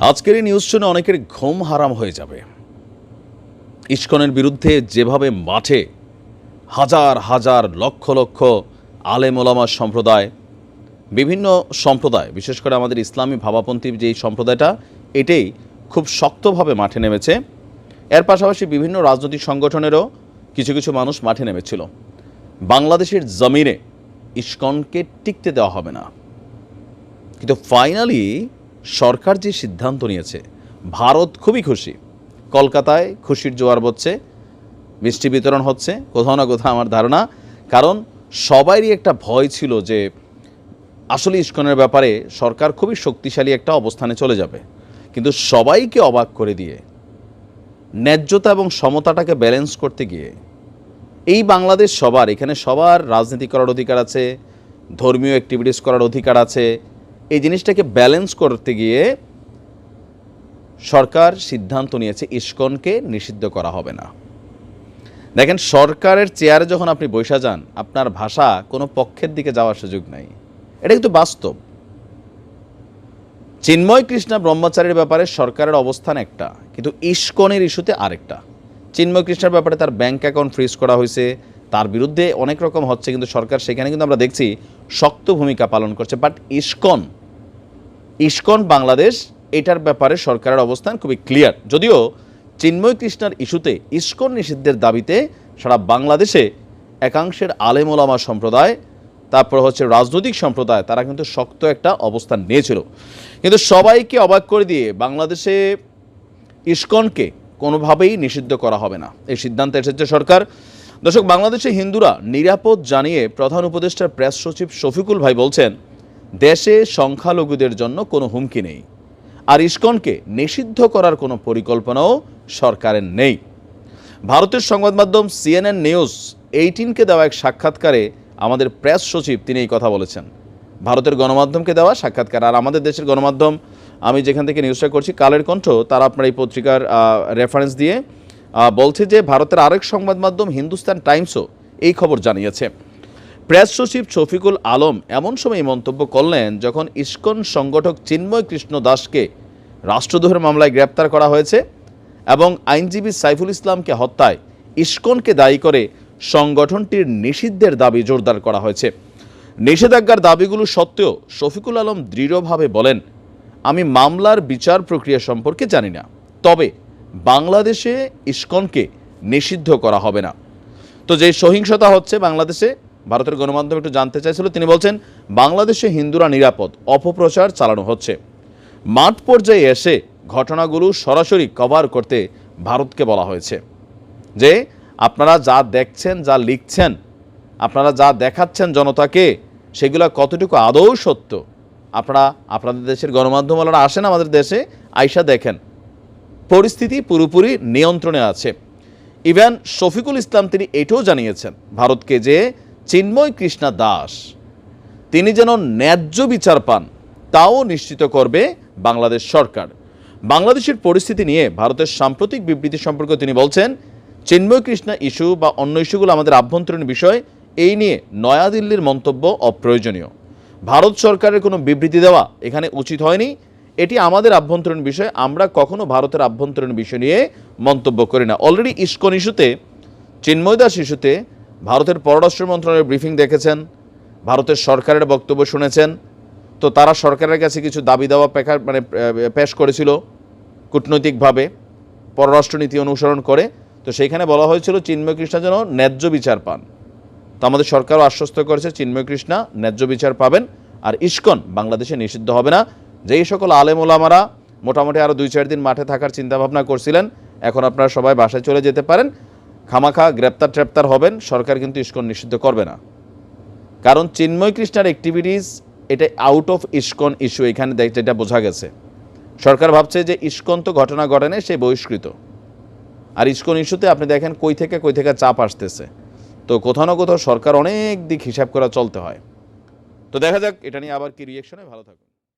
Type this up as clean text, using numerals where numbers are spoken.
আজকের এই নিউজ শুনে অনেকের ঘুম হারাম হয়ে যাবে। ইসকনের বিরুদ্ধে যেভাবে মাঠে হাজার হাজার লক্ষ লক্ষ আলেম ওলামা সম্প্রদায়, বিভিন্ন সম্প্রদায়, বিশেষ করে আমাদের ইসলামী ভাবাপন্থী যে সম্প্রদায়টা, এটাই খুব শক্তভাবে মাঠে নেমেছে। এর পাশাপাশি বিভিন্ন রাজনৈতিক সংগঠনেরও কিছু কিছু মানুষ মাঠে নেমেছিল। বাংলাদেশের জমিনে ইসকনকে টিকতে দেওয়া হবে না, কিন্তু ফাইনালি সরকার যে সিদ্ধান্ত নিয়েছে, ভারত খুবই খুশি। কলকাতায় খুশির জোয়ার বচ্ছে, মিষ্টি বিতরণ হচ্ছে কোথাও না কোথাও আমার ধারণা। কারণ সবারই একটা ভয় ছিল যে আসলে ইসকনের ব্যাপারে সরকার খুবই শক্তিশালী একটা অবস্থানে চলে যাবে, কিন্তু সবাইকে অবাক করে দিয়ে ন্যায্যতা এবং সমতাটাকে ব্যালেন্স করতে গিয়ে এই বাংলাদেশ সবার, এখানে সবার রাজনীতি করার অধিকার আছে, ধর্মীয় অ্যাক্টিভিটিস করার অধিকার আছে, এই জিনিসটাকে ব্যালেন্স করতে গিয়ে সরকার সিদ্ধান্ত নিয়েছে ইসকনকে নিষিদ্ধ করা হবে না। দেখেন, সরকারের চেয়ারে যখন আপনি বসে যান, আপনার ভাষা কোনো পক্ষের দিকে যাওয়ার সুযোগ নাই। এটা কিন্তু বাস্তব। চিন্ময় কৃষ্ণা ব্রহ্মচারীর ব্যাপারে সরকারের অবস্থান একটা, কিন্তু ইসকনের ইস্যুতে আরেকটা। চিন্ময় কৃষ্ণার ব্যাপারে তার ব্যাংক অ্যাকাউন্ট ফ্রিজ করা হয়েছে, তার বিরুদ্ধে অনেক রকম হচ্ছে, কিন্তু সরকার সেখানে কিন্তু আমরা দেখছি শক্ত ভূমিকা পালন করছে। বাট ইসকন বাংলাদেশ, এটার ব্যাপারে সরকারের অবস্থান খুবই ক্লিয়ার। যদিও চিন্ময় কৃষ্ণার ইস্যুতে ইসকন নিষিদ্ধের দাবিতে সারা বাংলাদেশে একাংশের আলেম ওলামা সম্প্রদায়, তারপর হচ্ছে রাজনৈতিক সম্প্রদায়, তারা কিন্তু শক্ত একটা অবস্থান নিয়েছিল। কিন্তু সবাইকে অবাক করে দিয়ে বাংলাদেশে ইসকনকে কোনোভাবেই নিষিদ্ধ করা হবে না, এই সিদ্ধান্তে এসেছে সরকার। দর্শক, বাংলাদেশে হিন্দুরা নিরাপদ জানিয়ে প্রধান উপদেষ্টার প্রেস সচিব শফিকুল ভাই বলছেন, দেশে সংখ্যালঘুদের জন্য কোনো হুমকি নেই, আর ইসকনকে নিষিদ্ধ করার কোনো পরিকল্পনাও সরকারের নেই। ভারতের সংবাদ মাধ্যম CNN নিউজ 18কে দেওয়া এক সাক্ষাৎকারে আমাদের প্রেস সচিব তিনি এই কথা বলেছেন। ভারতের গণমাধ্যমকে দেওয়া সাক্ষাৎকার। আর আমাদের দেশের গণমাধ্যম, আমি যেখান থেকে নিউজটা করছি, কালের কণ্ঠ, তারা আপনার এই পত্রিকার রেফারেন্স দিয়ে বলছে যে ভারতের আরেক সংবাদ মাধ্যম হিন্দুস্তান টাইমসও এই খবর জানিয়েছে। প্রেস সচিব শফিকুল আলম এমন সময় মন্তব্য করলেন যখন ইসকন সংগঠক চিন্ময় কৃষ্ণ দাসকে রাষ্ট্রদ্রোহের মামলায় গ্রেপ্তার করা হয়েছে এবং আইনজীবী সাইফুল ইসলামকে হত্যায় ইসকনকে দায়ী করে সংগঠনটির নিষিদ্ধের দাবি জোরদার করা হয়েছে। নিষেধাজ্ঞার দাবিগুলো সত্ত্বেও শফিকুল আলম দৃঢ়ভাবে বলেন, আমি মামলার বিচার প্রক্রিয়া সম্পর্কে জানি না, তবে বাংলাদেশে ইসকনকে নিষিদ্ধ করা হবে না। তো যে সহিংসতা হচ্ছে বাংলাদেশে, ভারতের গণমাধ্যম একটু জানতে চাইছিল, তিনি বলছেন বাংলাদেশে হিন্দুরা নিরাপদ, অপপ্রচার চালানো হচ্ছে। মাঠ পর্যায়ে এসে ঘটনাগুলো সরাসরি কভার করতে ভারতকে বলা হয়েছে যে আপনারা যা দেখছেন, যা লিখছেন, আপনারা যা দেখাচ্ছেন জনতাকে, সেগুলো কতটুকু আদৌ সত্য, আপনারা আপনাদের দেশের গণমাধ্যমওয়ালারা আসেন আমাদের দেশে, আইসা দেখেন, পরিস্থিতি পুরোপুরি নিয়ন্ত্রণে আছে। ইভেন শফিকুল ইসলাম তিনি এটাও জানিয়েছেন ভারতকে যে চিন্ময় কৃষ্ণা দাস তিনি যেন ন্যায্য বিচার পান, তাও নিশ্চিত করবে বাংলাদেশ সরকার। বাংলাদেশের পরিস্থিতি নিয়ে ভারতের সাম্প্রতিক বিবৃতি সম্পর্কে তিনি বলছেন, চিন্ময় কৃষ্ণা ইস্যু বা অন্য ইস্যুগুলো আমাদের আভ্যন্তরীণ বিষয়, এই নিয়ে নয়াদিল্লির মন্তব্য অপ্রয়োজনীয়। ভারত সরকারের কোনো বিবৃতি দেওয়া এখানে উচিত হয়নি, এটি আমাদের আভ্যন্তরীণ বিষয়, আমরা কখনো ভারতের আভ্যন্তরীণ বিষয় নিয়ে মন্তব্য করি না। অলরেডি ইসকন ইস্যুতে, চিন্ময় দাস ইস্যুতে ভারতের পররাষ্ট্র মন্ত্রণালয়ের ব্রিফিং দেখেছেন, ভারতের সরকারের বক্তব্য শুনেছেন। তো তারা সরকারের কাছে কিছু দাবি দেওয়া পেশ করেছিল কূটনৈতিকভাবে, পররাষ্ট্রনীতি অনুসরণ করে। তো সেইখানে বলা হয়েছিল চিন্ময় কৃষ্ণা যেন ন্যায্য বিচার পান। তো আমাদের সরকারও আশ্বস্ত করেছে চিন্ময় কৃষ্ণা ন্যায্য বিচার পাবেন, আর ইসকন বাংলাদেশে নিষিদ্ধ হবে না। যেই সকল আলেম ওলামারা মোটামুটি আরও 2-4 দিন মাঠে থাকার চিন্তাভাবনা করছিলেন, এখন আপনারা সবাই বাসায় চলে যেতে পারেন। খামাখা গ্রেপ্তার হবেন, সরকার কিন্তু ইসকন নিষিদ্ধ করবে না। কারণ চিন্ময় কৃষ্ণার অ্যাক্টিভিটিস এটা আউট অফ ইসকন ইস্যু, এখানে যেটা বোঝা গেছে। সরকার ভাবছে যে ইসকন তো ঘটনা ঘটেনি, সে বহিষ্কৃত। আর ইসকন ইস্যুতে আপনি দেখেন কই থেকে চাপ আসতেছে। তো কোথাও না কোথাও সরকার অনেক দিক হিসাব করে চলতে হয়। তো দেখা যাক এটা নিয়ে আবার কি রিয়েকশন হয়। ভালো থাকুন।